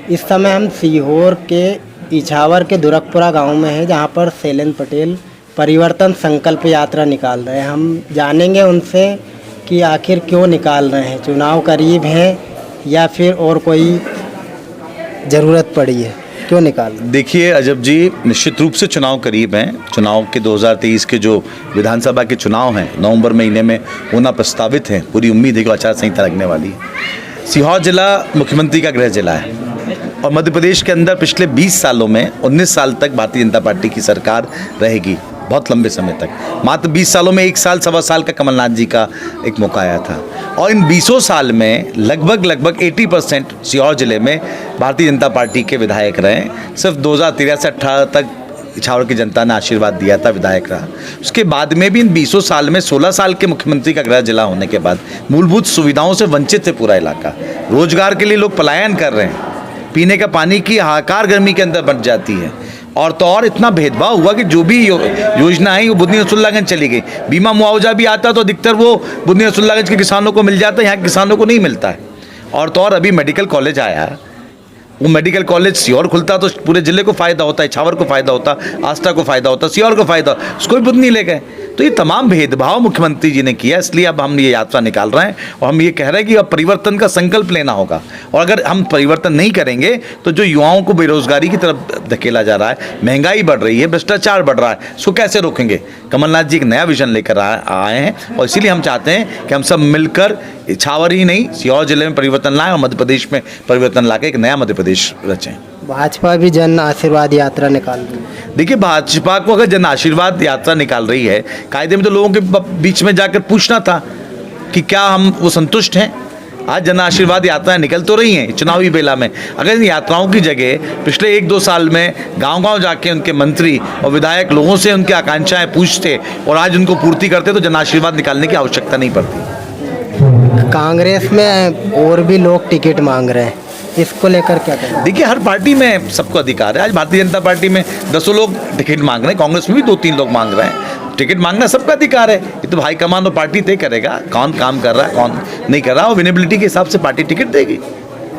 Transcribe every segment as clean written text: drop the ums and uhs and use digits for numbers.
इस समय हम सीहोर के इछावर के दुरकपुरा गांव में हैं, जहां पर शैलेंद्र पटेल परिवर्तन संकल्प यात्रा निकाल रहे हैं। हम जानेंगे उनसे कि आखिर क्यों निकाल रहे हैं, चुनाव करीब है या फिर और कोई ज़रूरत पड़ी है, क्यों निकाल रहे हैं? देखिए अजब जी, निश्चित रूप से चुनाव करीब हैं। चुनाव के 2023 के जो विधानसभा के चुनाव हैं नवंबर महीने में होना प्रस्तावित हैं। पूरी उम्मीद है कि आचार संहिता लगने वाली है। सीहोर जिला मुख्यमंत्री का गृह जिला है और मध्य प्रदेश के अंदर पिछले 20 सालों में 19 साल तक भारतीय जनता पार्टी की सरकार रहेगी, बहुत लंबे समय तक। मात्र 20 सालों में 1 साल सवा साल का कमलनाथ जी का एक मौका आया था और इन 20 साल में लगभग 80% सीहोर जिले में भारतीय जनता पार्टी के विधायक रहे। सिर्फ 2013 से 18 तक इछावर की जनता ने आशीर्वाद दिया था, विधायक रहा। उसके बाद में भी इन 20 साल में 16 साल के मुख्यमंत्री का गृह जिला होने के बाद मूलभूत सुविधाओं से वंचित है पूरा इलाका। रोजगार के लिए लोग पलायन कर रहे हैं, पीने का पानी की हाहाकार गर्मी के अंदर बन जाती है। और तो और इतना भेदभाव हुआ कि जो भी योजना आई वो बुधनी रसुल्लागंज चली गई। बीमा मुआवजा भी आता तो अधिकतर वो बुधनी रसुल्लागंज के किसानों को मिल जाता है, यहाँ के किसानों को नहीं मिलता है। और तो और अभी मेडिकल कॉलेज आया है, वो मेडिकल कॉलेज सीहोर खुलता तो पूरे जिले को फ़ायदा होता है, इछावर को फ़ायदा होता, आस्था को फ़ायदा होता, सीहोर को फ़ायदा, उसको भी बुधनी ले गए। तो ये तमाम भेदभाव मुख्यमंत्री जी ने किया, इसलिए अब हम ये यात्रा निकाल रहे हैं और हम ये कह रहे हैं कि अब परिवर्तन का संकल्प लेना होगा। और अगर हम परिवर्तन नहीं करेंगे तो जो युवाओं को बेरोजगारी की तरफ धकेला जा रहा है, महंगाई बढ़ रही है, भ्रष्टाचार बढ़ रहा है, उसको कैसे रोकेंगे? कमलनाथ जी एक नया विजन लेकर आए हैं और इसीलिए हम चाहते हैं कि हम सब मिलकर इछावर ही नहीं सीहोर जिले में परिवर्तन लाएं और मध्य प्रदेश में परिवर्तन लाकर एक नया मध्य प्रदेश रचें। भाजपा भी जन आशीर्वाद यात्रा निकाल रही है। देखिए भाजपा को अगर जन आशीर्वाद यात्रा निकाल रही है, कायदे में तो लोगों के बीच में जाकर पूछना था कि क्या हम वो संतुष्ट हैं। आज जन आशीर्वाद यात्राएं निकल तो रही हैं चुनावी बेला में। अगर इन यात्राओं की जगह पिछले 1-2 साल में गांव-गांव जाके उनके मंत्री और विधायक लोगों से उनकी आकांक्षाएं पूछते और आज उनको पूर्ति करते तो जन आशीर्वाद निकालने की आवश्यकता नहीं पड़ती। कांग्रेस में और भी लोग टिकट मांग रहे हैं, इसको लेकर क्या कहें? देखिए हर पार्टी में सबको अधिकार है। आज भारतीय जनता पार्टी में 10 लोग टिकट मांग रहे हैं, कांग्रेस में भी 2-3 लोग मांग रहे हैं। टिकट मांगना सबका अधिकार है, ये तो हाईकमान और पार्टी तय करेगा कौन काम कर रहा है कौन नहीं कर रहा, और विनेबिलिटी के हिसाब से पार्टी टिकट देगी।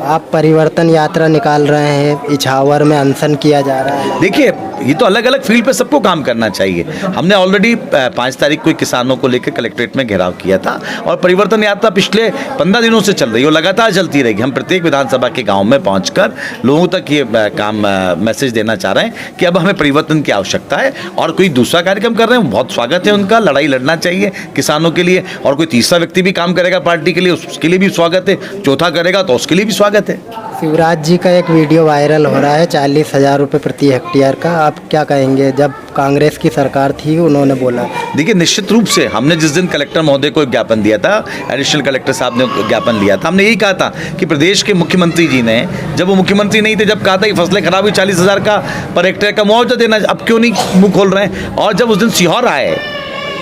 आप परिवर्तन यात्रा निकाल रहे हैं, इछावर में अनशन किया जा रहा है। देखिए ये तो अलग अलग फील्ड पे सबको काम करना चाहिए। हमने ऑलरेडी 5 तारीख को किसानों को लेकर कलेक्ट्रेट में घेराव किया था और परिवर्तन यात्रा पिछले 15 दिनों से चल रही है और लगातार चलती रहेगी। हम प्रत्येक विधानसभा के गांव में पहुंचकर लोगों तक ये काम मैसेज देना चाह रहे हैं कि अब हमें परिवर्तन की आवश्यकता है। और कोई दूसरा कार्यक्रम कर रहे हैं, बहुत स्वागत है उनका, लड़ाई लड़ना चाहिए किसानों के लिए। और कोई तीसरा व्यक्ति भी काम करेगा पार्टी के लिए, उसके लिए भी स्वागत है। चौथा करेगा तो उसके लिए भी स्वागत है। शिवराज जी का एक वीडियो वायरल हो रहा है 40,000 रुपये प्रति हेक्टेयर का, आप क्या कहेंगे? जब कांग्रेस की सरकार थी उन्होंने बोला। देखिए निश्चित रूप से हमने जिस दिन कलेक्टर महोदय को एक ज्ञापन दिया था, एडिशनल कलेक्टर साहब ने ज्ञापन लिया था, हमने यही कहा था कि प्रदेश के मुख्यमंत्री जी ने, जब वो मुख्यमंत्री नहीं थे, जब कहा था कि फसलें खराब हुई 40,000 का पर हेक्टेयर का मुआवजा देना, अब क्यों नहीं मुंह खोल रहे हैं? और जब उस दिन सीहोर आए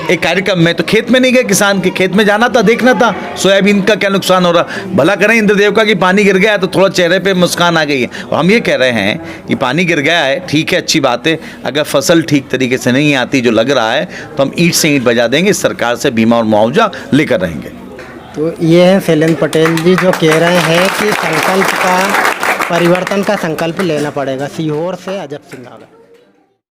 एक कार्यक्रम में तो खेत में नहीं गए, किसान के खेत में जाना था, देखना था सोयाबीन का क्या नुकसान हो रहा। भला करें इंद्रदेव का कि पानी गिर गया तो थोड़ा चेहरे पे मुस्कान आ गई है। और हम ये कह रहे हैं कि पानी गिर गया है, ठीक है, अच्छी बात है। अगर फसल ठीक तरीके से नहीं आती जो लग रहा है तो हम ईंट से ईंट बजा देंगे, सरकार से बीमा और मुआवजा लेकर रहेंगे। तो ये है शैलेंद्र पटेल जी जो कह रहे हैं कि संकल्प का परिवर्तन का संकल्प लेना पड़ेगा। सीहोर से अजब सिंह।